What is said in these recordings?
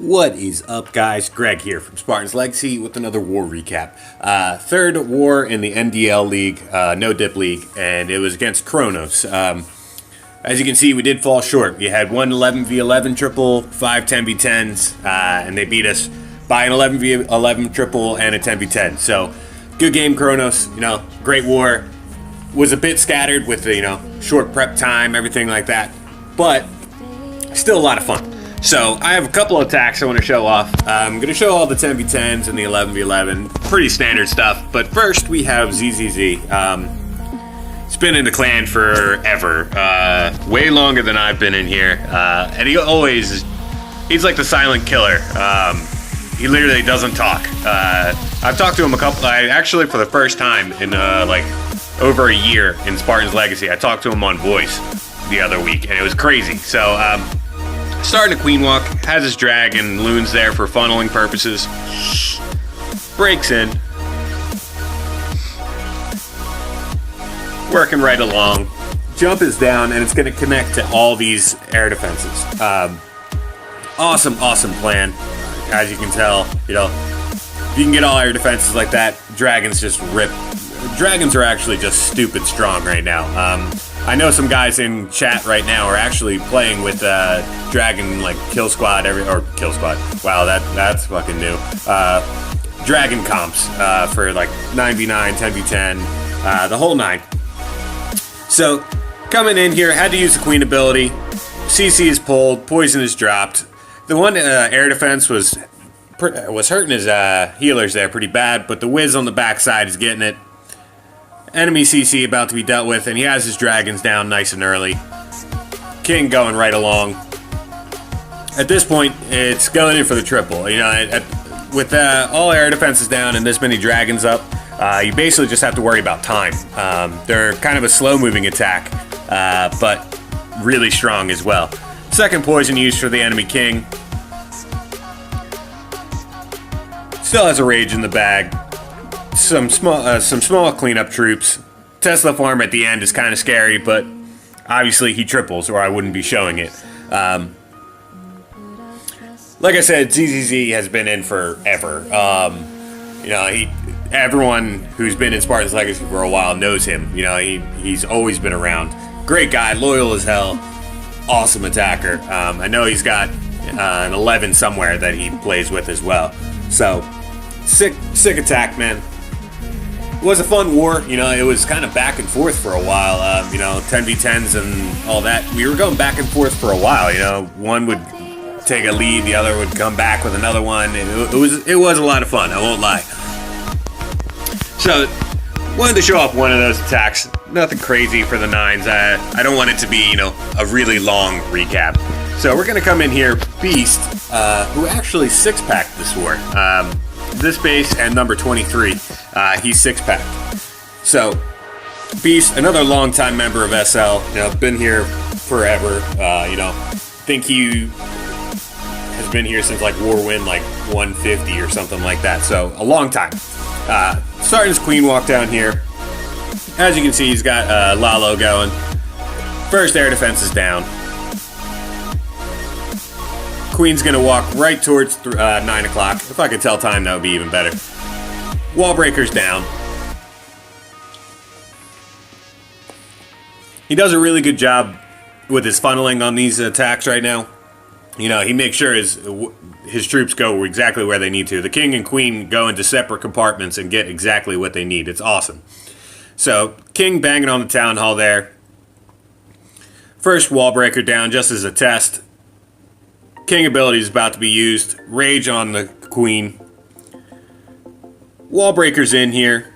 What is up, guys? Greg here from Spartan's Legacy with another war recap. Third war in the NDL League, no dip league, and it was against Kronos. As you can see, we did fall short. We had one 11v11 triple, 5 10v10s, and they beat us by an 11v11 triple and a 10v10. So, good game, Kronos. Great war. Was a bit scattered with the short prep time, everything like that, but still a lot of fun. So I have a couple of attacks I want to show off. I'm going to show all the 10v10s and the 11v11. Pretty standard stuff. But first we have ZZZ. He's been in the clan forever. Way longer than I've been in here. And he's like the silent killer. He literally doesn't talk. I've talked to him actually for the first time in over a year in Spartan's Legacy. I talked to him on voice the other week and it was crazy. So, starting a queen walk, has his dragon loons there for funneling purposes. Breaks in. Working right along. Jump is down, and it's going to connect to all these air defenses. Awesome plan. As you can tell, if you can get all air defenses like that, dragons just rip. Dragons are actually just stupid strong right now. I know some guys in chat right now are actually playing with Dragon Kill Squad Kill Squad. Wow, that's fucking new. Dragon comps for 9v9, 10v10, the whole 9. So coming in here, had to use the Queen ability. CC is pulled, poison is dropped. The one air defense was hurting his healers there pretty bad, but the Wiz on the backside is getting it. Enemy CC about to be dealt with, and he has his dragons down nice and early. King going right along. At this point, it's going in for the triple. With all air defenses down and this many dragons up, you basically just have to worry about time. They're kind of a slow-moving attack, but really strong as well. Second poison used for the enemy king. Still has a rage in the bag. Some small cleanup troops. Tesla farm at the end is kind of scary, but obviously he triples, or I wouldn't be showing it. Like I said, ZZZ has been in forever. Everyone who's been in Spartan's Legacy for a while knows him. He's always been around. Great guy, loyal as hell, awesome attacker. I know he's got an 11 somewhere that he plays with as well. So sick attack, man. It was a fun war. It was kind of back and forth for a while. 10v10s and all that. We were going back and forth for a while. One would take a lead, the other would come back with another one. It was a lot of fun, I won't lie. So, wanted to show off one of those attacks. Nothing crazy for the 9s. I don't want it to be, a really long recap. So we're going to come in here, Beast, who actually 6-packed this war. This base and number 23, he's 6-packed. So, Beast, another longtime member of SL, been here forever. Think he has been here since Warwind 150 or something like that. So, a long time. Starting his queen walk down here. As you can see, he's got Lalo going. First air defense is down. Queen's gonna walk right towards 9 o'clock. If I could tell time, that would be even better. Wall breaker's down. He does a really good job with his funneling on these attacks right now. He makes sure his troops go exactly where they need to. The king and queen go into separate compartments and get exactly what they need. It's awesome. So, king banging on the town hall there. First wall breaker down just as a test. King ability is about to be used. Rage on the queen. Wall breaker's in here.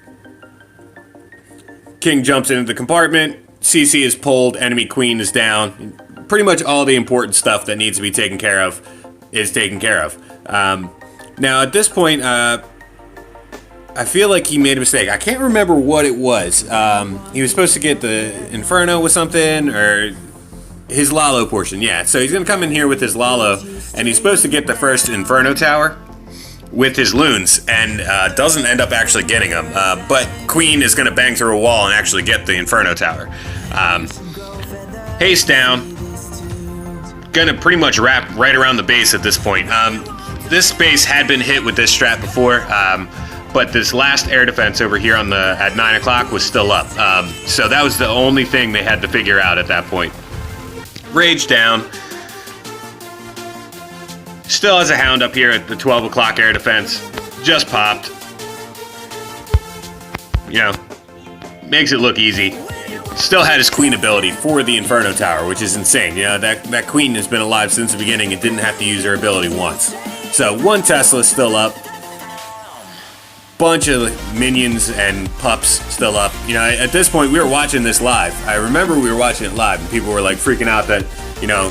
King jumps into the compartment. CC is pulled. Enemy queen is down. Pretty much all the important stuff that needs to be taken care of is taken care of. Now at this point, I feel like he made a mistake. I can't remember what it was. He was supposed to get the Inferno with something, or his Lalo portion, yeah. So he's going to come in here with his Lalo, and he's supposed to get the first Inferno Tower with his loons, and doesn't end up actually getting them. But Queen is going to bang through a wall and actually get the Inferno Tower. Haste down. Gonna pretty much wrap right around the base at this point. this base had been hit with this strat before, but this last air defense over here on at 9 o'clock was still up. So that was the only thing they had to figure out at that point. Rage down. Still has a Hound up here at the 12 o'clock air defense. Just popped. You know, makes it look easy. Still had his Queen ability for the Inferno Tower, which is insane. You know, that Queen has been alive since the beginning and didn't have to use her ability once. So one Tesla still up. Bunch of minions and pups still up. You know, at this point, we were watching this live. I remember we were watching it live, and people were like freaking out that, you know,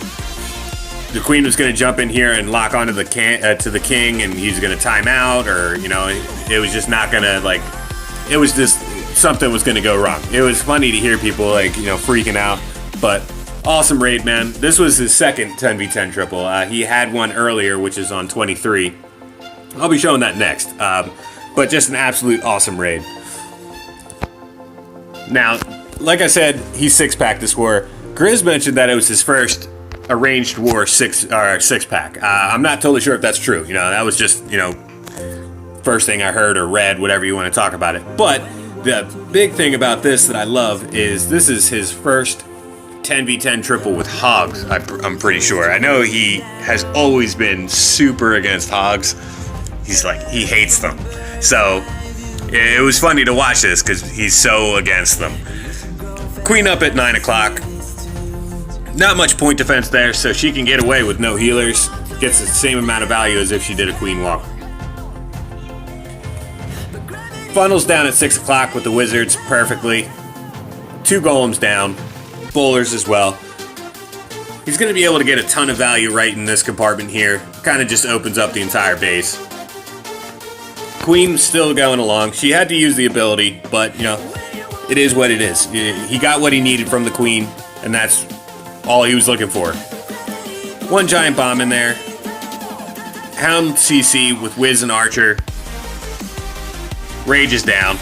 the Queen was going to jump in here and lock onto the king, and he's going to time out, or, you know, it was just not going to, like, it was just something was going to go wrong. It was funny to hear people, like, you know, freaking out, but awesome raid, man. This was his second 10v10 triple. He had one earlier, which is on 23. I'll be showing that next. But just an absolute awesome raid. Now, like I said, he's 6-pack this war. Grizz mentioned that it was his first arranged war six-pack. I'm not totally sure if that's true. You know, that was just, you know, first thing I heard or read, whatever you want to talk about it. But the big thing about this that I love is this is his first 10v10 triple with hogs, I'm pretty sure. I know he has always been super against hogs. He's like, he hates them. So it was funny to watch this because he's so against them. Queen up at 9 o'clock. Not much point defense there, so she can get away with no healers. Gets the same amount of value as if she did a Queen walk. Funnels down at 6 o'clock with the wizards perfectly. 2 golems down. Bowlers as well. He's going to be able to get a ton of value right in this compartment here. Kind of just opens up the entire base. Queen still going along. She had to use the ability, but, you know, it is what it is. He got what he needed from the Queen, and that's all he was looking for. 1 giant bomb in there. Hound CC with Wiz and Archer. Rage is down.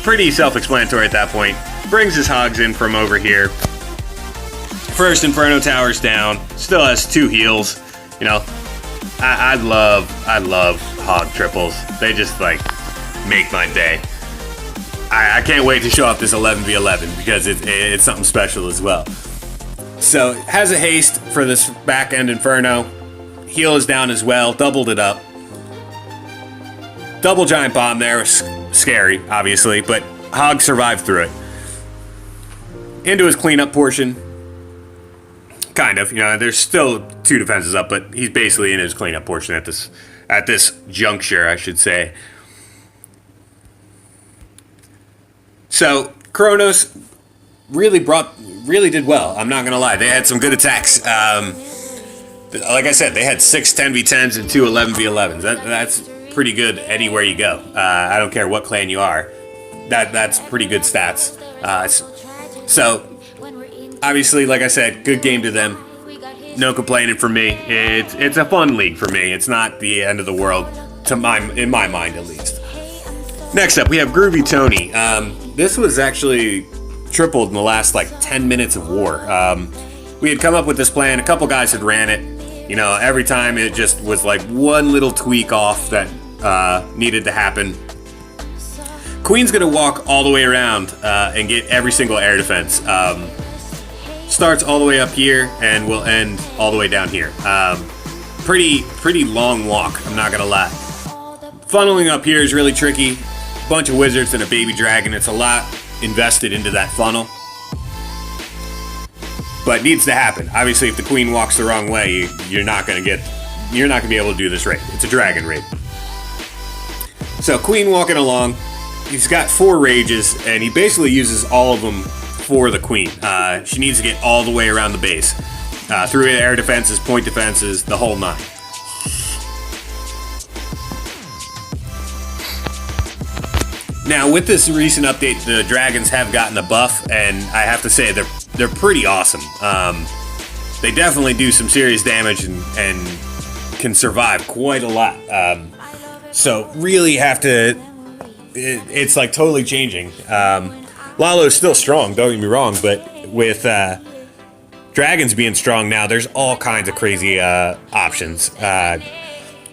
Pretty self-explanatory at that point. Brings his hogs in from over here. First Inferno Tower's down. Still has 2 heals. You know, I love hog triples. They just, like, make my day. I can't wait to show off this 11v11 because it's something special as well. So, has a haste for this back end Inferno. Heal is down as well. Doubled it up. Double giant bomb there. Scary, obviously, but Hog survived through it. Into his cleanup portion. Kind of, you know, there's still 2 defenses up, but he's basically in his cleanup portion at this juncture, I should say. So Kronos really did well. I'm not gonna lie, they had some good attacks. Like I said, they had 6 10v10s and 2 11v11s. That's pretty good anywhere you go. I don't care what clan you are. That's pretty good stats. So. Obviously, like I said, good game to them. No complaining from me. It's a fun league for me. It's not the end of the world, in my mind at least. Next up, we have Groovy Tony. This was actually tripled in the last, like, 10 minutes of war. We had come up with this plan. A couple guys had ran it. You know, every time it just was, like, one little tweak off that needed to happen. Queen's going to walk all the way around and get every single air defense. Starts all the way up here and will end all the way down here. Pretty long walk, I'm not gonna lie. Funneling up here is really tricky. Bunch of wizards and a baby dragon. It's a lot invested into that funnel. But it needs to happen. Obviously, if the Queen walks the wrong way, you're not gonna be able to do this raid. It's a dragon raid. So Queen walking along. He's got 4 rages, and he basically uses all of them for the Queen. She needs to get all the way around the base. Through air defenses, point defenses, the whole 9. Now, with this recent update, the dragons have gotten a buff, and I have to say they're pretty awesome. They definitely do some serious damage and can survive quite a lot. So really have to. It's like totally changing. Lalo's still strong, don't get me wrong, but with dragons being strong now, there's all kinds of crazy options.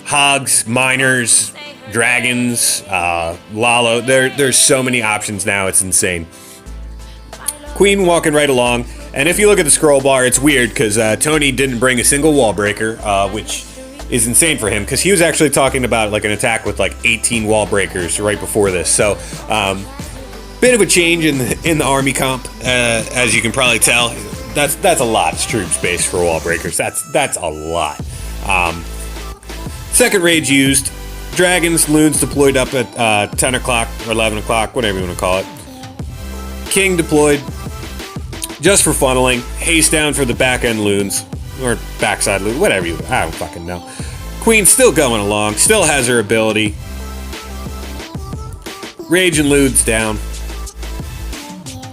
Hogs, Miners, Dragons, Lalo. There's so many options now, it's insane. Queen walking right along, and if you look at the scroll bar, it's weird because Tony didn't bring a single wall breaker, which is insane for him because he was actually talking about like an attack with like 18 wall breakers right before this. So bit of a change in the army comp, as you can probably tell. That's a lot of troop space for wall breakers. That's a lot. Second rage used. Dragons, loons deployed up at 10 o'clock or 11 o'clock, whatever you want to call it. King deployed just for funneling. Haste down for the back end loons. Or backside loon, whatever I don't fucking know. Queen still going along, still has her ability. Rage and loons down.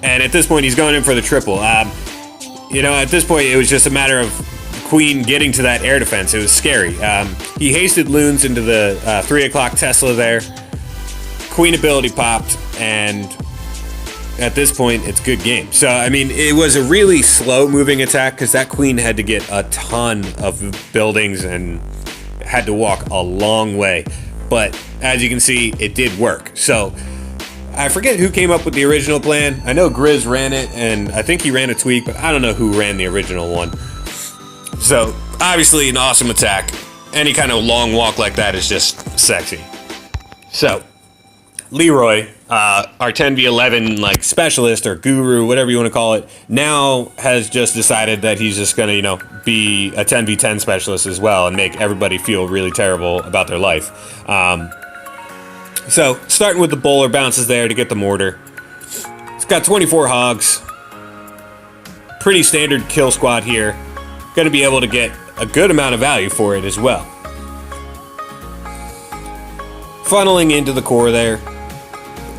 And at this point, he's going in for the triple. At this point, it was just a matter of Queen getting to that air defense. It was scary. He hasted loons into the 3 o'clock Tesla there. Queen ability popped, and at this point, it's good game. So, I mean, it was a really slow-moving attack because that Queen had to get a ton of buildings and had to walk a long way. But as you can see, it did work. So, I forget who came up with the original plan. I know Grizz ran it, and I think he ran a tweak, but I don't know who ran the original one. So, obviously, an awesome attack. Any kind of long walk like that is just sexy. So, Leroy, our 10v11 like specialist or guru, whatever you want to call it, now has just decided that he's just going to, be a 10v10 specialist as well and make everybody feel really terrible about their life. So, starting with the bowler bounces there to get the mortar. It's got 24 hogs. Pretty standard kill squad here. Going to be able to get a good amount of value for it as well. Funneling into the core there.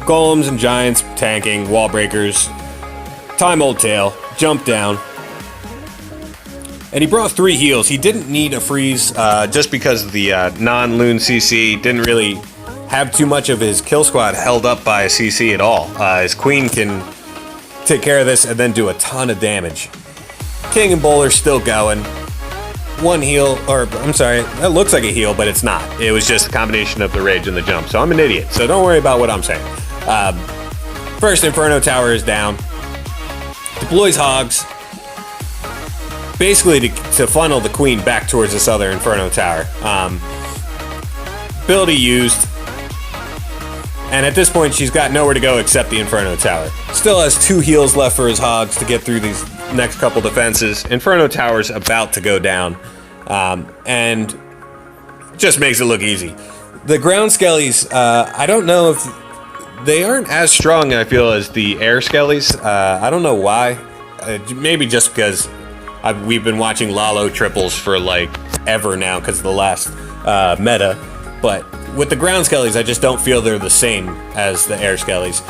Golems and giants tanking, wall breakers. Time old tail, jump down. And he brought 3 heals. He didn't need a freeze just because the non-loon CC didn't really have too much of his kill squad held up by a CC at all. His Queen can take care of this and then do a ton of damage. King and Bowler still going. 1 heal, or I'm sorry, that looks like a heal, but it's not. It was just a combination of the rage and the jump. So I'm an idiot, so don't worry about what I'm saying. First Inferno Tower is down. Deploys Hogs. Basically to funnel the Queen back towards this other Inferno Tower. Ability used. And at this point, she's got nowhere to go except the Inferno Tower. Still has 2 heals left for his Hogs to get through these next couple defenses. Inferno Tower's about to go down. And just makes it look easy. The ground skellies, I don't know if... They aren't as strong, I feel, as the air skellies. I don't know why. Maybe just because we've been watching Lalo triples for, like, ever now because of the last meta. But with the ground skellies, I just don't feel they're the same as the air skellies.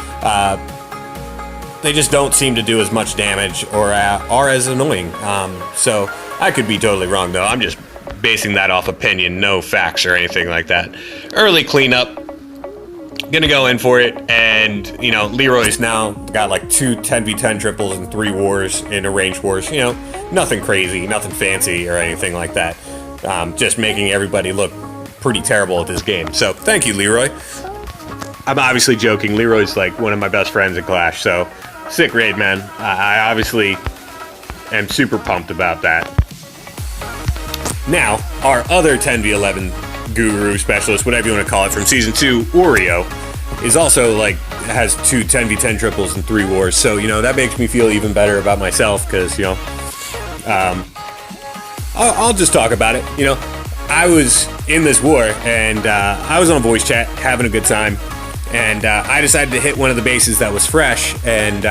They just don't seem to do as much damage or are as annoying. So I could be totally wrong, though. I'm just basing that off opinion, no facts or anything like that. Early cleanup. Gonna go in for it, and, Leroy's now got like 2 10v10 triples and 3 wars in arranged wars. Nothing crazy, nothing fancy or anything like that. Just making everybody look pretty terrible at this game. So, thank you, Leroy. I'm obviously joking. Leroy's like one of my best friends in Clash, so sick raid, man. I obviously am super pumped about that. Now, our other 10v11 guru specialist, whatever you want to call it, from season 2, Oreo, is also has 2 10v10 triples and 3 wars. So that makes me feel even better about myself because I'll just talk about it. I was in this war and I was on voice chat having a good time, and I decided to hit one of the bases that was fresh, and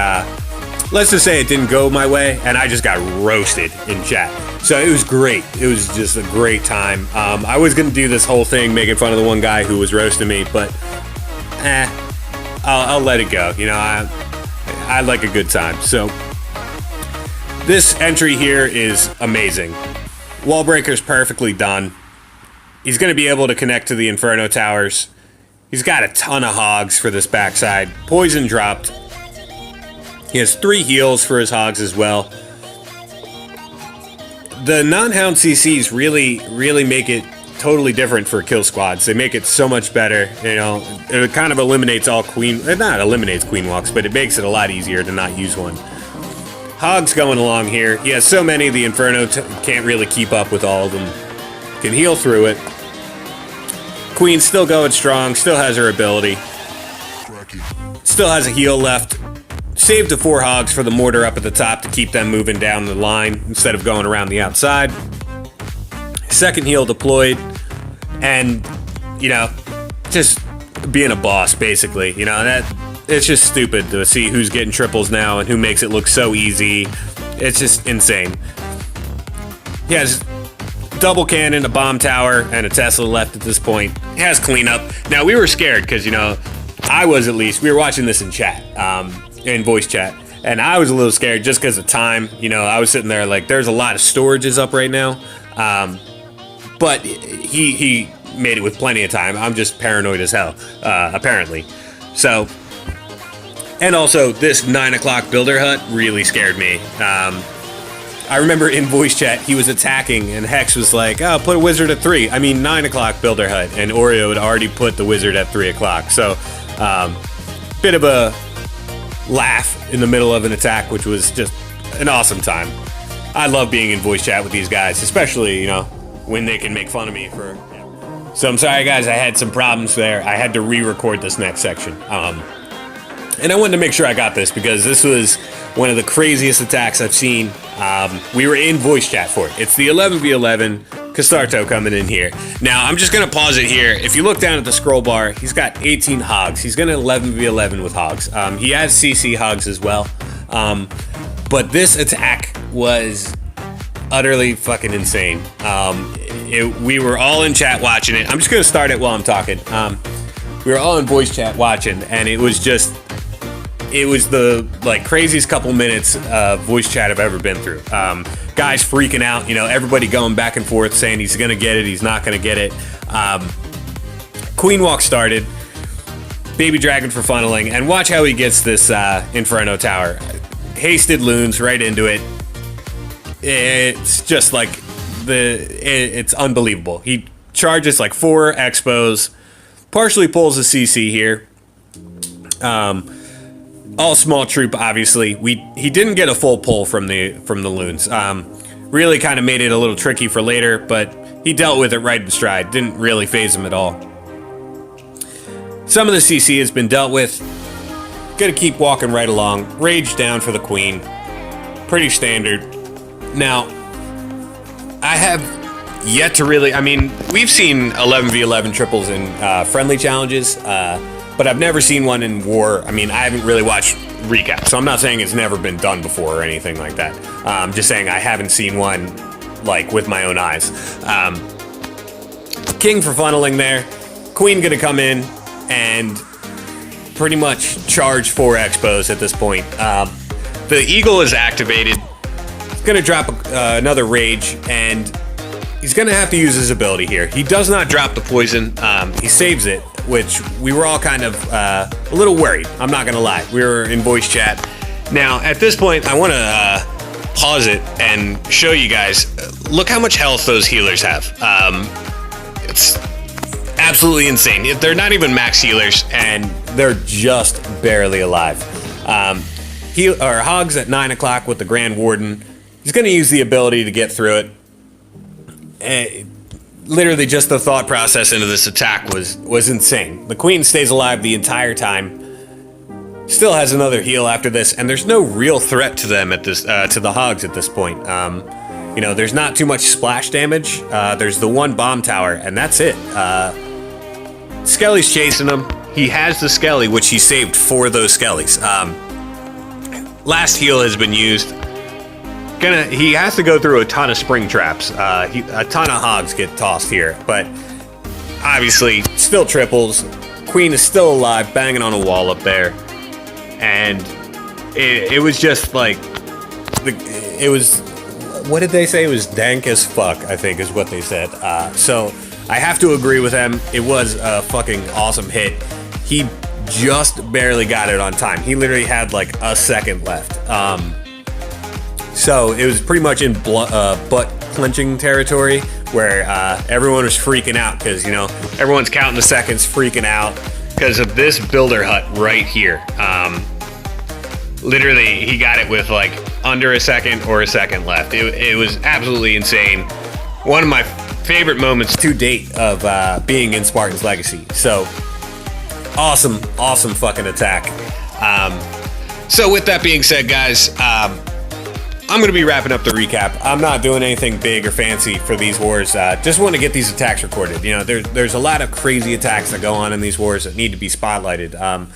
let's just say it didn't go my way, and I just got roasted in chat. So it was great. It was just a great time. I was going to do this whole thing making fun of the one guy who was roasting me, but I'll let it go. I like a good time. So this entry here is amazing. Wall breaker's perfectly done. He's going to be able to connect to the Inferno Towers. He's got a ton of hogs for this backside. Poison dropped. He has 3 heals for his hogs as well. The non-hound CCs really make it totally different for kill squads. They make it so much better. You know, it kind of eliminates all queen. It not eliminates queen walks, but it makes it a lot easier to not use one. Hog's going along here. He has so many, the Inferno can't really keep up with all of them. Can heal through it. Queen's still going strong. Still has her ability. Still has a heal left. Saved the 4 hogs for the mortar up at the top to keep them moving down the line instead of going around the outside. Second heal deployed, and you know, just being a boss basically. You know, that it's just stupid to see who's getting triples now and who makes it look so easy. It's just insane. He has double cannon, a bomb tower, and a Tesla left at this point. He has cleanup. Now we were scared because, you know, I was, at least. We were watching this in chat, in voice chat, and I was a little scared just because of time. You know, I was sitting there like, there's a lot of storages up right now. But he made it with plenty of time. I'm just paranoid as hell, apparently. So, and also this 9 o'clock builder hut really scared me. I remember in voice chat, he was attacking and Hex was like, oh, put a wizard at 3. I mean, 9 o'clock builder hut, and Oreo had already put the wizard at 3 o'clock. So, bit of a laugh in the middle of an attack, which was just an awesome time. I love being in voice chat with these guys, especially, you know, when they can make fun of me for... So I'm sorry, guys, I had some problems there. I had to re-record this next section. And I wanted to make sure I got this because this was one of the craziest attacks I've seen. We were in voice chat for it. It's the 11v11, Castarto coming in here. Now, I'm just going to pause it here. If you look down at the scroll bar, he's got 18 hogs. He's going to 11v11 with hogs. He has CC hogs as well. But this attack was utterly fucking insane. We were all in chat watching it. I'm just going to start it while I'm talking. We were all in voice chat watching, and it was just... It was the like craziest couple minutes of voice chat I've ever been through. Guys freaking out, you know, everybody going back and forth saying he's gonna get it, he's not gonna get it. Queen walk started, baby dragon for funneling, and watch how he gets this Inferno tower. Hasted loons right into it. It's just like it's unbelievable. He charges like 4 expos, partially pulls a CC here. All small troop, obviously. He didn't get a full pull from the loons. Really kind of made it a little tricky for later, but he dealt with it right in stride. Didn't really phase him at all. Some of the CC has been dealt with. Gonna keep walking right along. Rage down for the queen. Pretty standard. Now, I have yet to really... I mean, we've seen 11v11 triples in friendly challenges, but I've never seen one in war. I mean, I haven't really watched recaps, so I'm not saying it's never been done before or anything like that. I'm just saying I haven't seen one, like, with my own eyes. King for funneling there. Queen gonna come in and pretty much charge 4 expos at this point. The eagle is activated. He's gonna drop another rage, and he's gonna have to use his ability here. He does not drop the poison. He saves it, which we were all kind of a little worried. I'm not gonna lie. We were in voice chat. Now, at this point, I want to pause it and show you guys. Look how much health those healers have. It's absolutely insane. They're not even max healers, and they're just barely alive. Hogs at 9 o'clock with the Grand Warden. He's gonna use the ability to get through it. Literally just the thought process into this attack was insane. The queen stays alive the entire time. Still has another heal after this, and there's no real threat to them at this to the hogs at this point. You know, there's not too much splash damage. There's the 1 bomb tower, and that's it. Skelly's chasing him. He has the Skelly, which he saved for those Skellys. Last heal has been used. He has to go through a ton of spring traps. A ton of hogs get tossed here, but obviously still triples. Queen is still alive, banging on a wall up there, and it was just like it was. What did they say? It was dank as fuck, I think is what they said. So I have to agree with them. It was a fucking awesome hit. He just barely got it on time. He literally had like a second left. So it was pretty much in butt clenching territory, where everyone was freaking out because, you know, everyone's counting the seconds, freaking out because of this builder hut right here. Literally, he got it with like under a second or a second left. It was absolutely insane. One of my favorite moments to date of being in Spartan's Legacy. So awesome fucking attack. So with that being said, guys, I'm going to be wrapping up the recap. I'm not doing anything big or fancy for these wars. Just want to get these attacks recorded. You know, there's a lot of crazy attacks that go on in these wars that need to be spotlighted.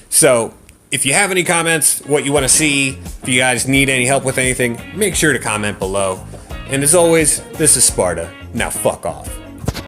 So if you have any comments, what you want to see, if you guys need any help with anything, make sure to comment below. And as always, this is Sparta. Now fuck off.